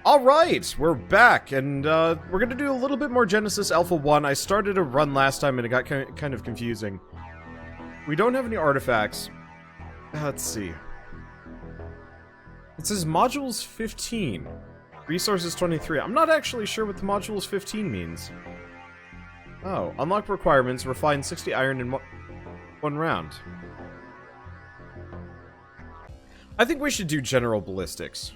Alright, we're back, and we're gonna do a little bit more Genesis Alpha 1. I started a run last time and it got kind of confusing. We don't have any artifacts. Let's see. It says Modules 15. Resources 23. I'm not actually sure what the Modules 15 means. Oh, unlock requirements, refine 60 iron in one round. I think we should do general ballistics.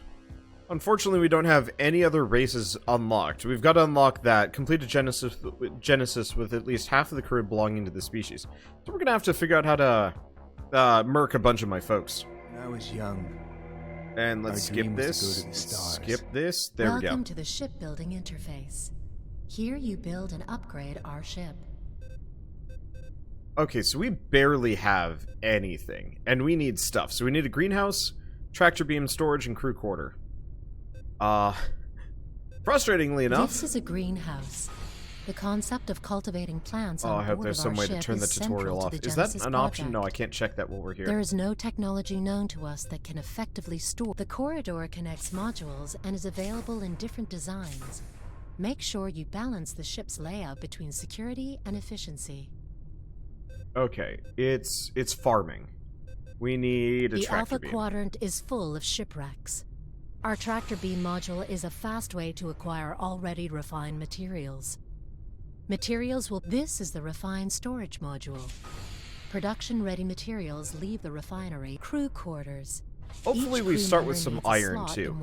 Unfortunately, we don't have any other races unlocked. We've got to unlock that, complete a Genesis with at least half of the crew belonging to the species. So we're going to have to figure out how to murk a bunch of my folks. When I was young, and let's skip this. Skip this. There we go. Welcome to the shipbuilding interface. Here you build and upgrade our ship. Okay, so we barely have anything, and we need stuff. So we need a greenhouse, tractor beam, storage, and crew quarter. Frustratingly enough... This is a greenhouse. The concept of cultivating plants on I hope board there's of some our way to ship turn the is tutorial central off. to the Is that Genesis an option? project. No, I can't check that while we're here. There is no technology known to us that can effectively store. The corridor connects modules and is available in different designs. Make sure you balance the ship's layout between security and efficiency. Okay, it's farming. We need a The tractor Alpha beam. Quadrant is full of shipwrecks. Our tractor beam module is a fast way to acquire already refined materials. This is the refined storage module. Production-ready materials leave the refinery. Crew quarters. Hopefully we start with some iron too.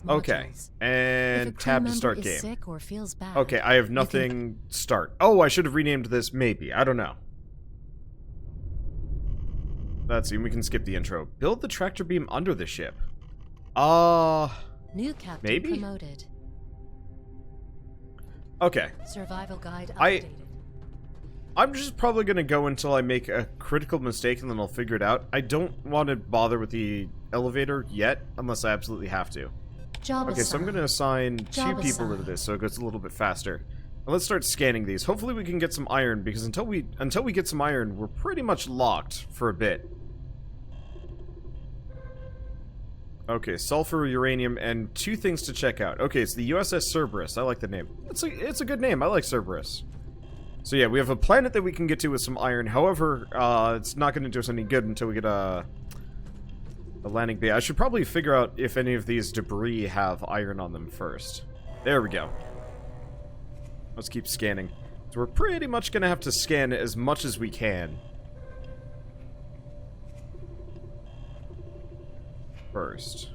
Okay, and tab to start game. Sick or feels bad, okay, I have nothing start. Oh, I should have renamed this maybe. I don't know. Let's see, we can skip the intro. Build the tractor beam under the ship. New captain maybe? promoted. Okay. Survival guide updated. I'm just probably gonna go until I make a critical mistake and then I'll figure it out. I don't want to bother with the elevator yet, unless I absolutely have to. Okay, so I'm gonna assign two people to this so it goes a little bit faster. And let's start scanning these. Hopefully we can get some iron, because until we get some iron, we're pretty much locked for a bit. Okay, sulfur, uranium, and two things to check out. Okay, it's the USS Cerberus. I like the name. It's a good name. I like Cerberus. So yeah, we have a planet that we can get to with some iron. However, it's not going to do us any good until we get a landing bay. I should probably figure out if any of these debris have iron on them first. There we go. Let's keep scanning. So we're pretty much going to have to scan as much as we can first.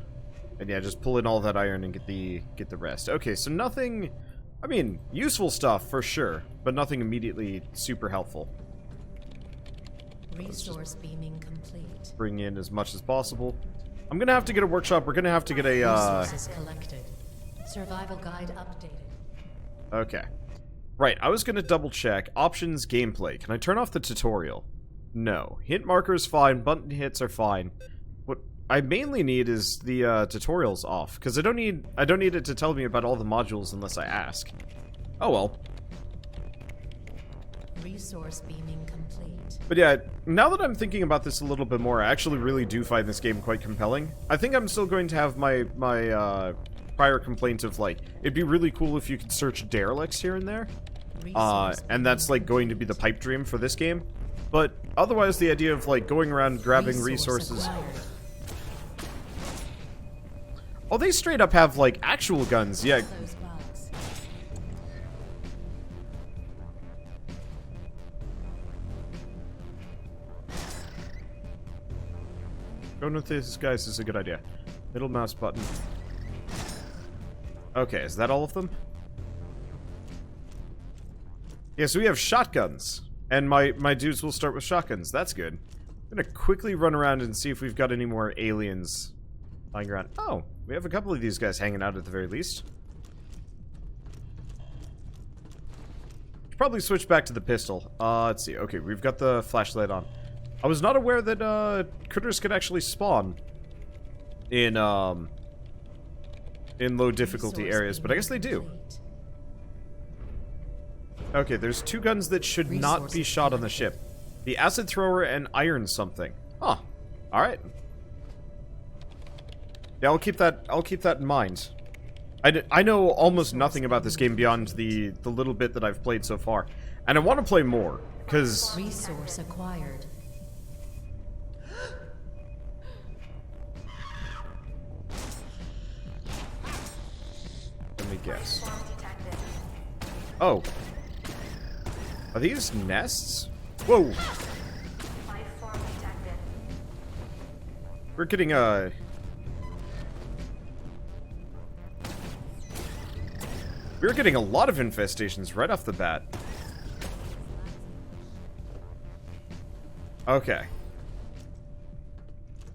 And yeah, just pull in all that iron and get the rest. Okay, so nothing, I mean, useful stuff for sure, but nothing immediately super helpful. Resource beaming complete. Bring in as much as possible. I'm gonna have to get a workshop. We're gonna have to get a resources collected. Survival guide updated. Okay. Right, I was gonna double check. Options, gameplay. Can I turn off the tutorial? No. Hint markers fine, button hits are fine. What I mainly need is the tutorials off, because I don't need it to tell me about all the modules unless I ask. Oh well. Resource beaming complete. But yeah, now that I'm thinking about this a little bit more, I actually really do find this game quite compelling. I think I'm still going to have my prior complaint of, like, it'd be really cool if you could search derelicts here and there. And that's, like, going to be the pipe dream for this game. But otherwise, the idea of, like, going around grabbing resources... Oh, they straight up have, like, actual guns, yeah. Going with this, guys, is a good idea. Middle mouse button. Okay, is that all of them? Yeah, so we have shotguns. And my dudes will start with shotguns. That's good. I'm gonna quickly run around and see if we've got any more aliens lying around. Oh, we have a couple of these guys hanging out at the very least. Should probably switch back to the pistol. Let's see. Okay, we've got the flashlight on. I was not aware that critters could actually spawn in low difficulty areas, but I guess they do. Okay, there's two guns that should not be shot on the ship. The acid thrower and iron something. Huh. Alright. Yeah, I'll keep that in mind. I know almost nothing about this game beyond the little bit that I've played so far. And I want to play more, because... Resource acquired. Let me guess. Oh. Are these nests? Whoa! We're getting We're getting a lot of infestations right off the bat. Okay.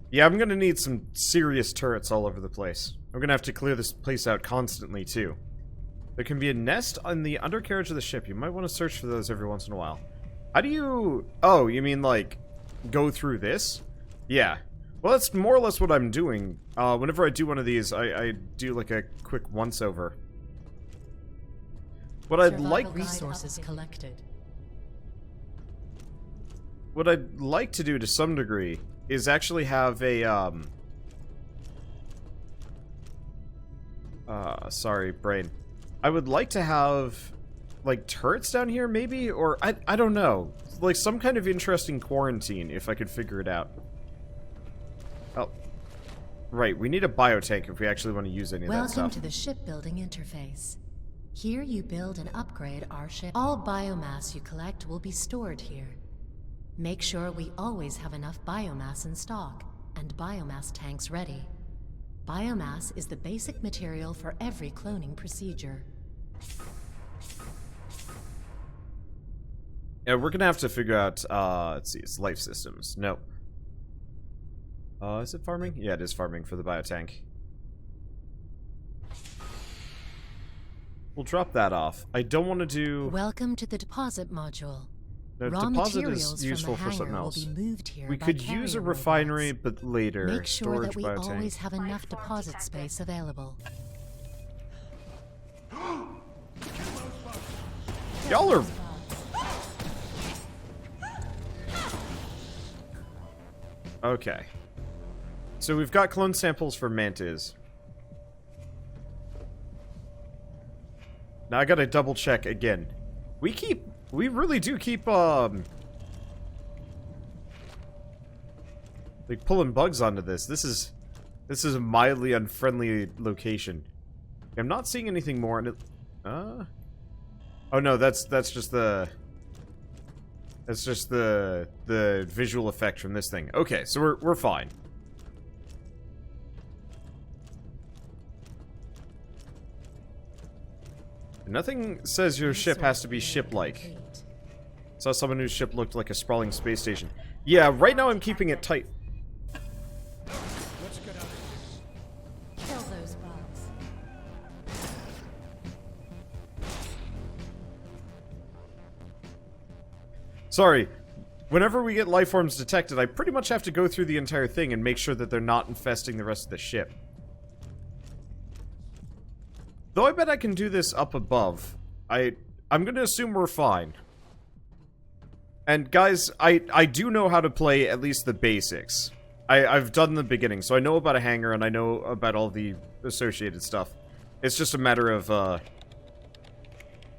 Yeah, I'm gonna need some serious turrets all over the place. I'm gonna have to clear this place out constantly, too. There can be a nest on the undercarriage of the ship. You might want to search for those every once in a while. How do you... Oh, you mean, like, go through this? Yeah. Well, that's more or less what I'm doing. Whenever I do one of these, I do, like, a quick once-over. What I'd like... Resources collected. What I'd like to do, to some degree, is actually have a, sorry, brain. I would like to have, like, turrets down here, maybe? Or, I don't know. Like, some kind of interesting quarantine, if I could figure it out. Oh. Right, we need a biotank if we actually want to use any of that stuff. Welcome to the shipbuilding interface. Here you build and upgrade our ship. All biomass you collect will be stored here. Make sure we always have enough biomass in stock, and biomass tanks ready. Biomass is the basic material for every cloning procedure. Yeah, we're gonna have to figure out, let's see, it's life systems. Nope. Is it farming? Yeah, it is farming for the biotank. We'll drop that off. I don't want to do... Welcome to the deposit module. The Raw deposit materials is useful from the for something hangar else. will be moved here We by could use a carrier refinery, robots. but later. Make sure Storage that we biotank. always have enough deposit space available. Y'all are... Okay. So we've got clone samples for mantis. Now I gotta double check again. We really do keep, like, pulling bugs onto this. This is a mildly unfriendly location. I'm not seeing anything more in it. Oh no, that's just the... That's just the visual effect from this thing. Okay, so we're fine. Nothing says your ship has to be ship-like. Saw someone whose ship looked like a sprawling space station. Yeah, right now I'm keeping it tight. Kill those bugs. Sorry. Whenever we get life forms detected, I pretty much have to go through the entire thing and make sure that they're not infesting the rest of the ship. Though I bet I can do this up above. I'm gonna assume we're fine. And guys, I do know how to play at least the basics. I've done the beginning, so I know about a hangar and I know about all the associated stuff. It's just a matter of,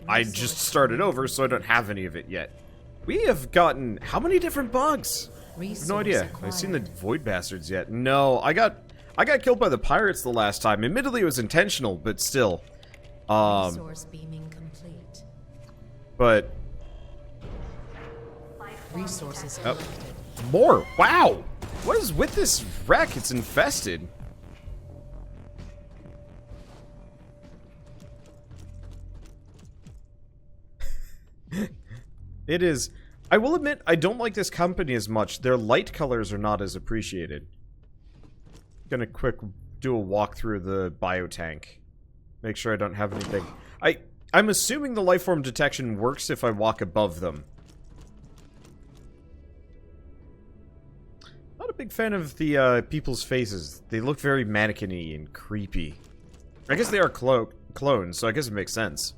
I just started over, so I don't have any of it yet. We have gotten... How many different bugs? I have no idea. I've seen the Void Bastards yet. No, I got killed by the pirates the last time. Admittedly, it was intentional, but still. Resource beaming complete. But... Resources collected. More! Wow! What is with this wreck? It's infested. It is. I will admit, I don't like this company as much. Their light colors are not as appreciated. Gonna quick do a walk through the biotank. Make sure I don't have anything. I'm assuming the lifeform detection works if I walk above them. Not a big fan of the people's faces. They look very mannequin-y and creepy. I guess they are clones, so I guess it makes sense.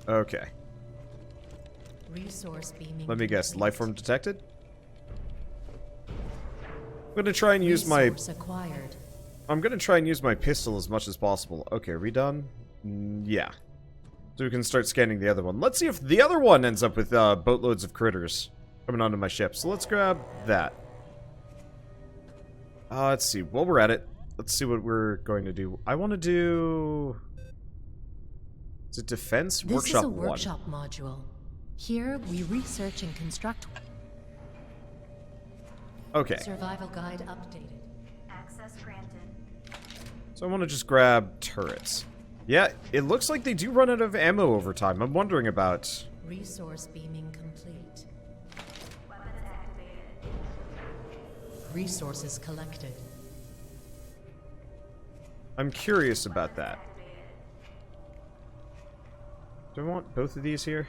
Okay. Resource beaming. Let me guess. Lifeform detected? I'm gonna try and use my... Acquired. I'm gonna try and use my pistol as much as possible. Okay, are we done? Yeah. So we can start scanning the other one. Let's see if the other one ends up with boatloads of critters coming onto my ship. So let's grab that. Let's see. While we're at it, let's see what we're going to do. I want to do... Is it defense? This Workshop is a 1. workshop module. Here, we research and construct... Okay. Survival guide updated. Access granted. So I want to just grab turrets. Yeah, it looks like they do run out of ammo over time. I'm wondering about... Resource beaming complete. Weapons activated. Resources collected. I'm curious about that. Do I want both of these here?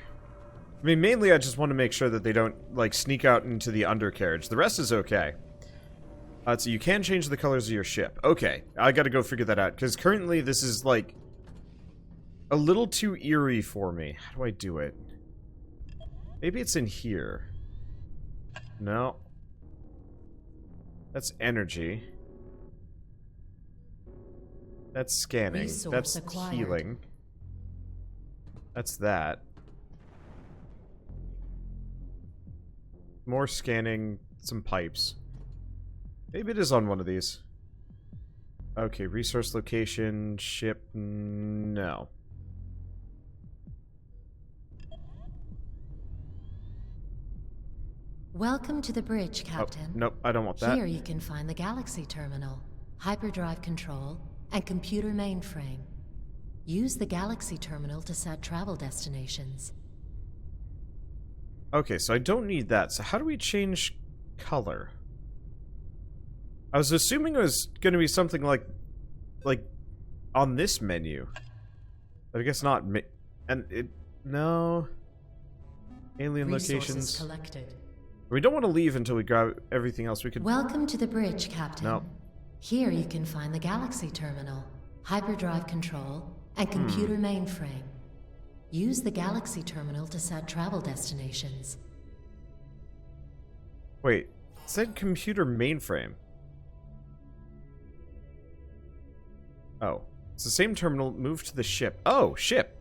I mean, mainly I just want to make sure that they don't, like, sneak out into the undercarriage. The rest is okay. So you can change the colors of your ship. Okay, I gotta go figure that out, because currently this is, like, a little too eerie for me. How do I do it? Maybe it's in here. No. That's energy. That's scanning. Resource That's acquired. healing. That's that. More scanning, some pipes. Maybe it is on one of these. Okay, resource location, ship, no. Welcome to the bridge, Captain. Oh, nope, I don't want that. Here you can find the Galaxy Terminal, hyperdrive control, and computer mainframe. Use the Galaxy Terminal to set travel destinations. Okay, so I don't need that. So how do we change color? I was assuming it was going to be something like on this menu. But I guess not. And it... No. Alien Resources locations. collected. We don't want to leave until we grab everything else we could... Welcome to the bridge, Captain. No. Here you can find the Galaxy Terminal, hyperdrive control, and computer mainframe. Use the Galaxy Terminal to set travel destinations. Wait. It said computer mainframe. Oh. It's the same terminal. Move to the ship. Oh, ship.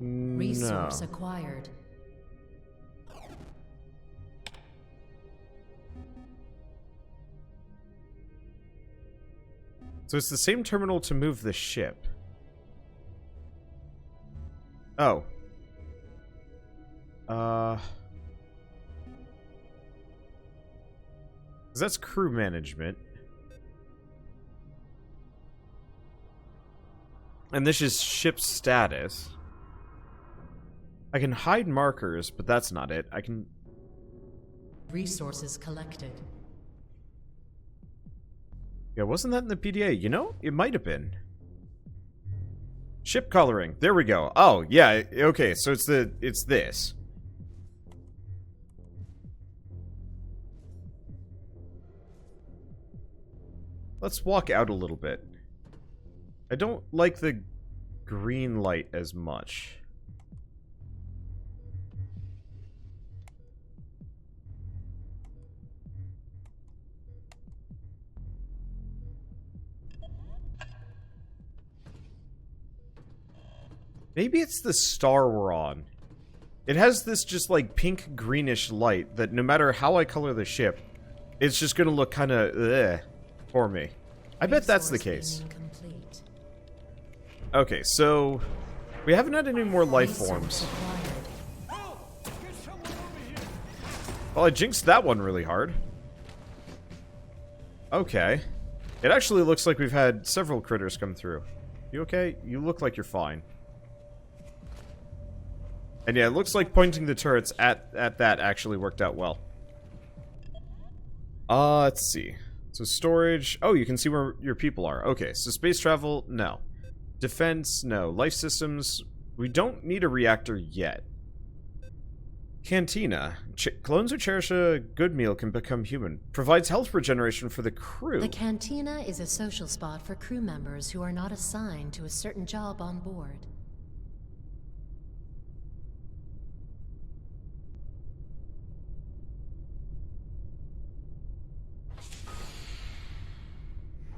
Resource No. acquired. So it's the same terminal to move the ship. Oh. 'Cause that's crew management. And this is ship status. I can hide markers, but that's not it. I can... Resources collected. Yeah, wasn't that in the PDA? You know, it might have been. Ship coloring. There we go. Oh, yeah. Okay, so it's this. Let's walk out a little bit. I don't like the green light as much. Maybe it's the star we're on. It has this just like pink greenish light that no matter how I color the ship, it's just gonna look kind of for me. I bet that's the case. Complete. Okay, so we haven't had any more life forms. Well, I jinxed that one really hard. Okay. It actually looks like we've had several critters come through. You okay? You look like you're fine. And yeah, it looks like pointing the turrets at that actually worked out well. Let's see. So storage... Oh, you can see where your people are. Okay, so space travel, no. Defense, no. Life systems, we don't need a reactor yet. Cantina. Clones who cherish a good meal can become human. Provides health regeneration for the crew. The Cantina is a social spot for crew members who are not assigned to a certain job on board.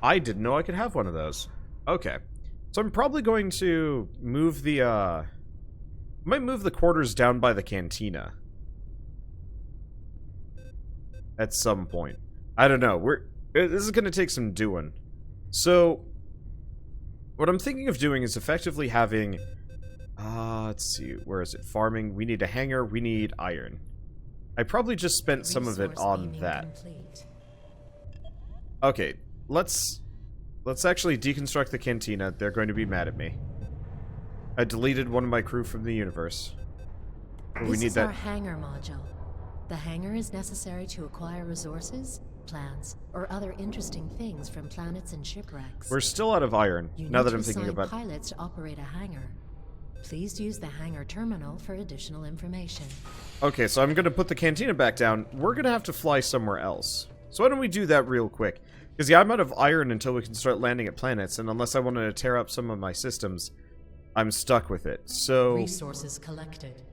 I didn't know I could have one of those. Okay. So I'm probably going to move the, I might move the quarters down by the cantina. At some point. I don't know. This is going to take some doing. So, what I'm thinking of doing is effectively having, let's see, where is it? Farming. We need a hangar. We need iron. I probably just spent some of it on that. Complete. Okay, let's actually deconstruct the cantina. They're going to be mad at me. I deleted one of my crew from the universe. But we need that. Our hangar module. The hangar is necessary to acquire resources, plants, or other interesting things from planets and shipwrecks. We're still out of iron, You now need that to I'm thinking assign about... pilots to operate a hangar. Please use the hangar terminal for additional information. Okay, so I'm going to put the cantina back down. We're going to have to fly somewhere else. So why don't we do that real quick? Because, yeah, I'm out of iron until we can start landing at planets, and unless I wanted to tear up some of my systems, I'm stuck with it. So... Resources collected.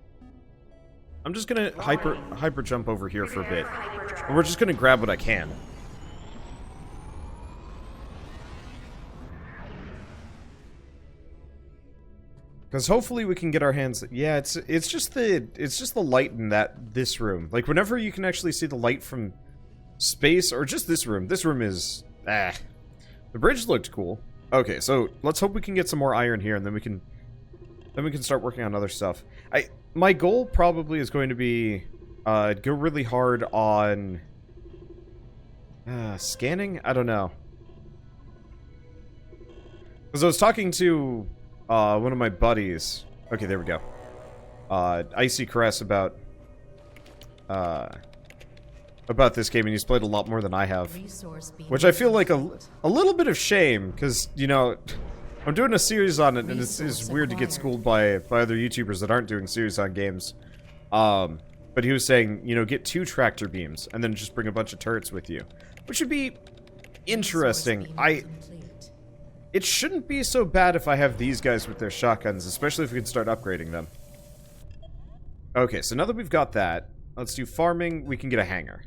I'm just going to hyper jump over here for a bit. And we're just going to grab what I can. Because hopefully we can get our hands... Yeah, it's just the light in this room. Like, whenever you can actually see the light from space, or just this room. This room is... The bridge looked cool. Okay, so let's hope we can get some more iron here, and then we can start working on other stuff. My goal probably is going to be go really hard on scanning? I don't know. Because I was talking to one of my buddies. Okay, there we go. Icy Caress about this game, and he's played a lot more than I have. Which I feel like a little bit of shame, because, you know, I'm doing a series on it, and it's weird to get schooled by other YouTubers that aren't doing series on games. But he was saying, you know, get 2 tractor beams, and then just bring a bunch of turrets with you. Which would be interesting. It shouldn't be so bad if I have these guys with their shotguns, especially if we can start upgrading them. Okay, so now that we've got that, let's do farming. We can get a hangar.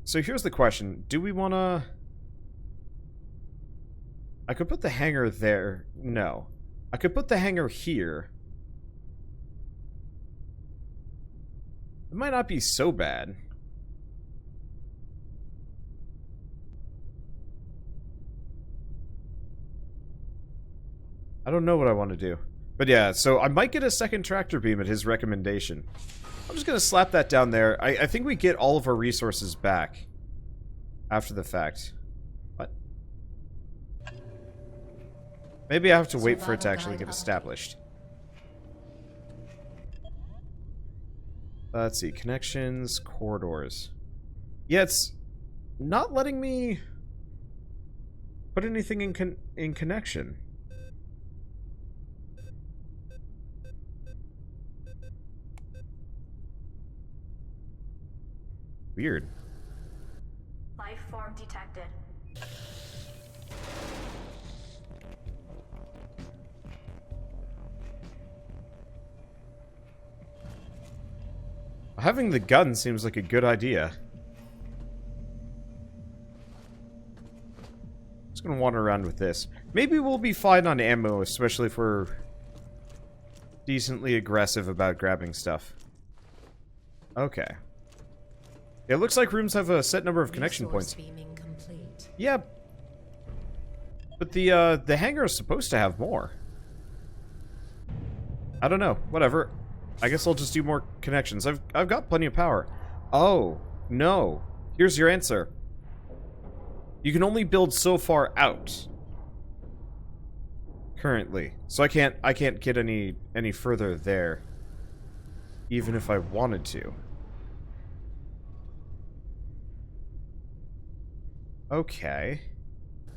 So here's the question. Do we want to... I could put the hangar there. No. I could put the hangar here. It might not be so bad. I don't know what I want to do. But yeah, so I might get a second tractor beam at his recommendation. I'm just going to slap that down there. I think we get all of our resources back after the fact. What? Maybe I have to wait for it to actually get established. Let's see. Connections, corridors. Yeah, it's not letting me put anything in connection. Weird. Life form detected. Having the gun seems like a good idea. Just gonna wander around with this. Maybe we'll be fine on ammo, especially if we're decently aggressive about grabbing stuff. Okay. It looks like rooms have a set number of connection points. Yeah. But the hangar is supposed to have more. I don't know. Whatever. I guess I'll just do more connections. I've got plenty of power. Oh, no. Here's your answer. You can only build so far out. Currently. So I can't get any further there. Even if I wanted to. Okay.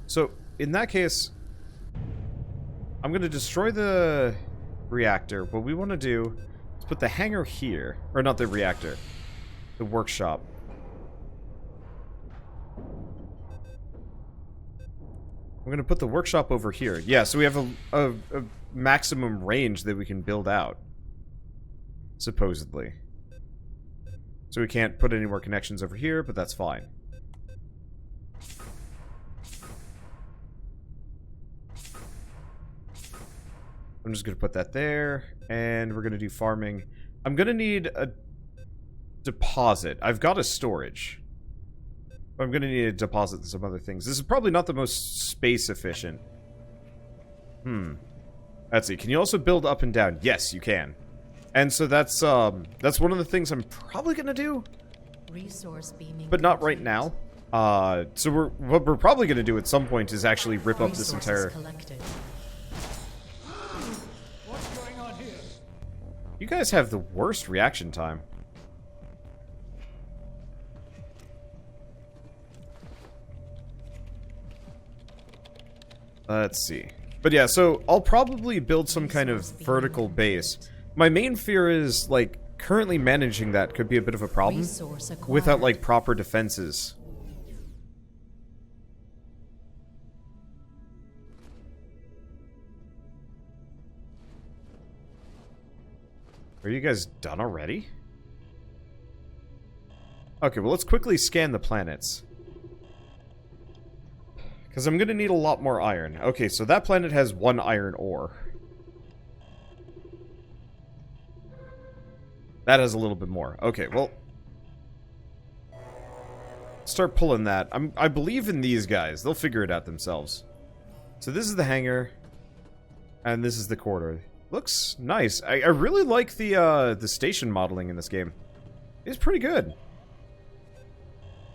So, in that case, I'm going to destroy the reactor. What we want to do is put the hangar here. Or not the reactor. The workshop. I'm going to put the workshop over here. Yeah, so we have a maximum range that we can build out. Supposedly. So we can't put any more connections over here, but that's fine. I'm just going to put that there, and we're going to do farming. I'm going to need a deposit. I've got a storage. I'm going to need a deposit and some other things. This is probably not the most space efficient. Let's see. Can you also build up and down? Yes, you can. And so that's one of the things I'm probably going to do. Resource beaming But not right now. So what we're probably going to do at some point is actually rip up this entire... collected. What's going on here? You guys have the worst reaction time. Let's see. But yeah, so I'll probably build some kind of vertical base. My main fear is, like, currently managing that could be a bit of a problem Resource acquired. without, like, proper defenses. Are you guys done already? Okay, well, let's quickly scan the planets. Because I'm going to need a lot more iron. Okay, so that planet has 1 iron ore. That has a little bit more. Okay, well... start pulling that. I believe in these guys. They'll figure it out themselves. So this is the hangar. And this is the corridor. Looks nice. I really like the station modeling in this game. It's pretty good.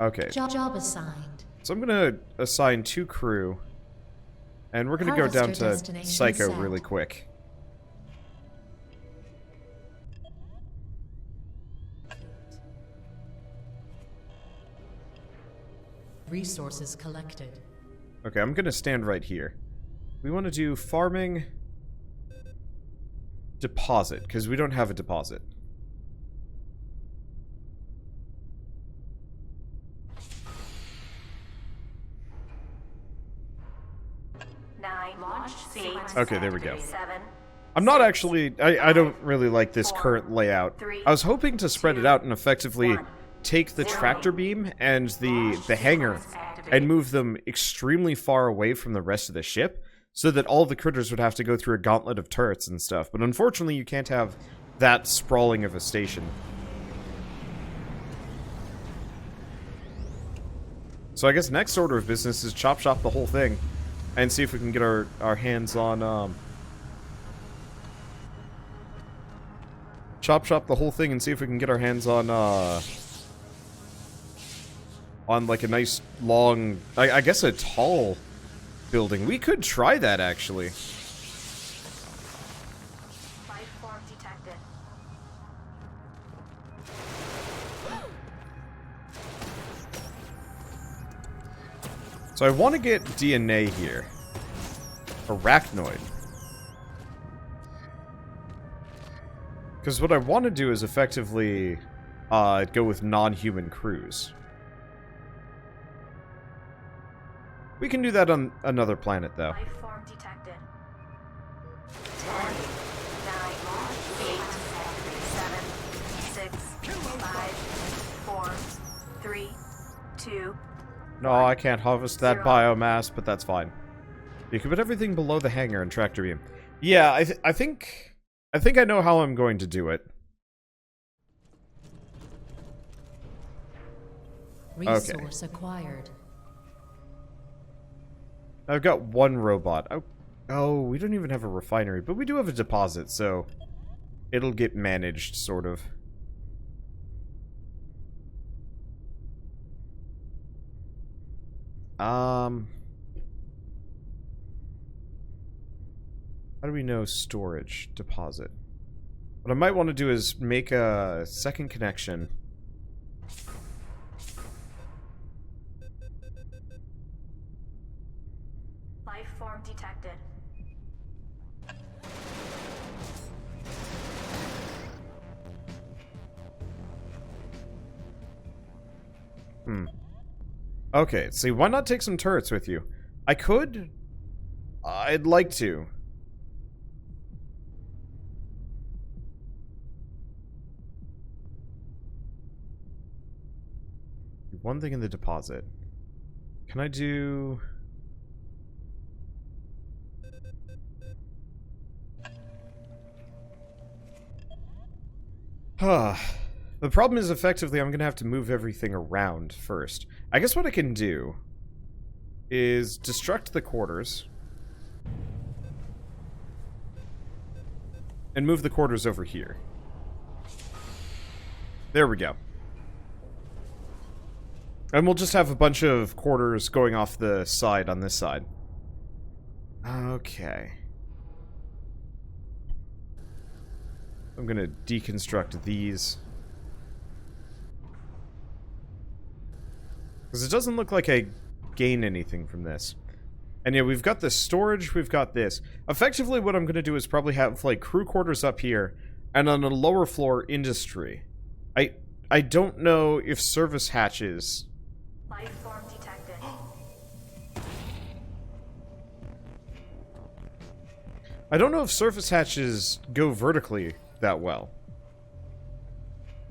Okay. Job assigned. So I'm gonna assign 2 crew, and we're gonna go down Harvester to destination Psycho set. really quick. Resources collected. Okay, I'm gonna stand right here. We want to do farming, deposit, because we don't have a deposit. Okay, there we go. 7. I'm not actually... I don't really like this current layout. I was hoping to spread it out and effectively take the tractor beam and the hangar and move them extremely far away from the rest of the ship so that all the critters would have to go through a gauntlet of turrets and stuff. But unfortunately, you can't have that sprawling of a station. So I guess next order of business is chop shop the whole thing and see if we can get our hands on... chop shop the whole thing and see if we can get our hands on like a nice long, I guess a tall building. We could try that actually. Life form detected. So I want to get DNA here. Arachnoid. Because what I want to do is effectively go with non-human crews. We can do that on another planet, though. Life form detected. 10, 9, 8, 7, 6, 5, 4, 3, 2. No, I can't harvest that biomass, but that's fine. You can put everything below the hangar and tractor beam. Yeah, I think I know how I'm going to do it. Resource acquired. I've got 1 robot. Oh, we don't even have a refinery, but we do have a deposit, so it'll get managed, sort of. How do we know storage? Deposit. What I might want to do is make a second connection. Life form detected. Okay, see, why not take some turrets with you? I could. I'd like to. One thing in the deposit. Can I do... The problem is, effectively, I'm going to have to move everything around first. I guess what I can do is destruct the quarters and move the quarters over here. There we go. And we'll just have a bunch of quarters going off the side on this side. Okay. I'm gonna deconstruct these. Because it doesn't look like I gain anything from this. And yeah, we've got the storage, we've got this. Effectively, what I'm gonna do is probably have, like, crew quarters up here, and on a lower floor, industry. I don't know if service hatches... Life form detected. I don't know if surface hatches go vertically that well.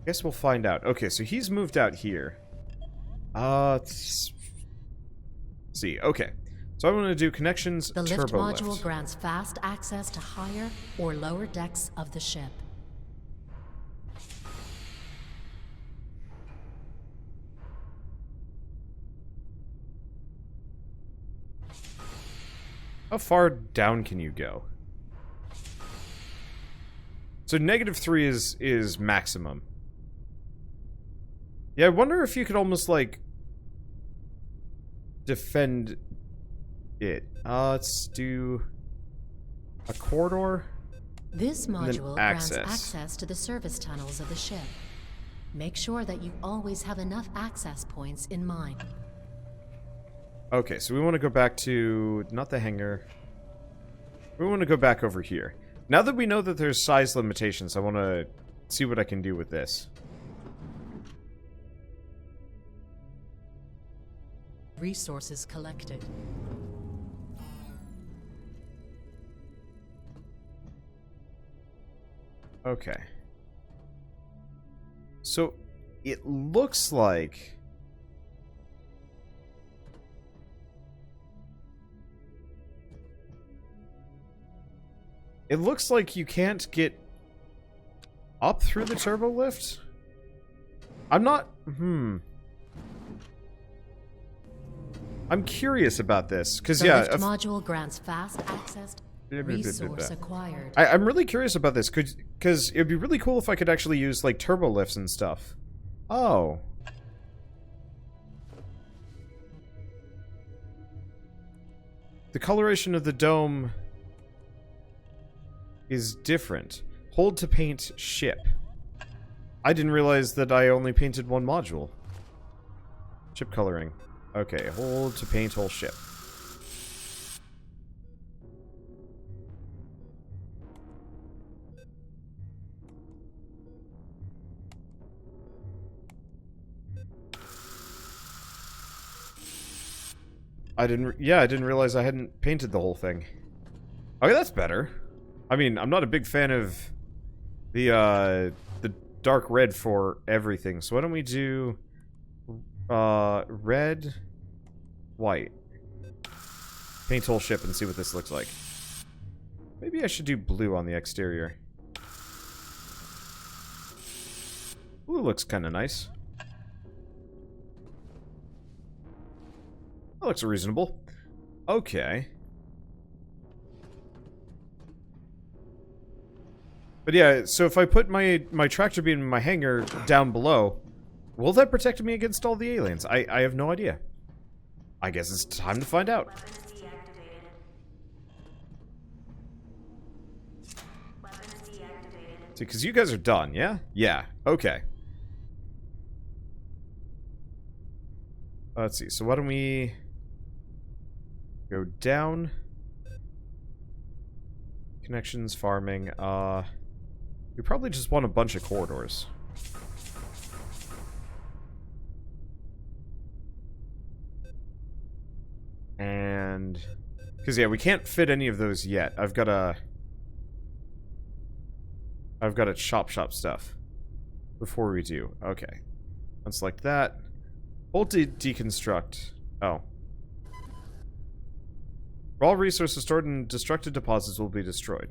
I guess we'll find out. Okay, so he's moved out here. Let's see. Okay. So I want to do connections, The lift turbo module lift. grants fast access to higher or lower decks of the ship. How far down can you go? So -3 is maximum. Yeah, I wonder if you could almost, like, defend it. Let's do a corridor. This then module grants access. access to the service tunnels of the ship. Make sure that you always have enough access points in mind. Okay, so we want to go back to... not the hangar. We want to go back over here. Now that we know that there's size limitations, I want to see what I can do with this. Resources collected. Okay. So, it looks like... it looks like you can't get up through the turbo lift? I'm not... I'm curious about this, because, The yeah... lift module grants fast access to resource acquired. I'm really curious about this, because it'd be really cool if I could actually use, like, turbo lifts and stuff. Oh. The coloration of the dome is different. Hold to paint ship. I didn't realize that I only painted one module. Ship coloring. Okay, hold to paint whole ship. I didn't realize I hadn't painted the whole thing. Okay, that's better. I mean, I'm not a big fan of the dark red for everything. So why don't we do red, white. Paint whole ship and see what this looks like. Maybe I should do blue on the exterior. Blue looks kind of nice. That looks reasonable. Okay. But yeah, so if I put my tractor beam in my hangar down below, will that protect me against all the aliens? I have no idea. I guess it's time to find out. Weapon is deactivated. Weapon is deactivated. See, because you guys are done, yeah? Yeah, okay. Let's see, so why don't we go down? Connections, farming, we probably just want a bunch of corridors. And... because, yeah, we can't fit any of those yet. I've got to chop stuff before we do. Okay. Let's like that. Hold to deconstruct. Oh. All resources stored in destructed deposits will be destroyed.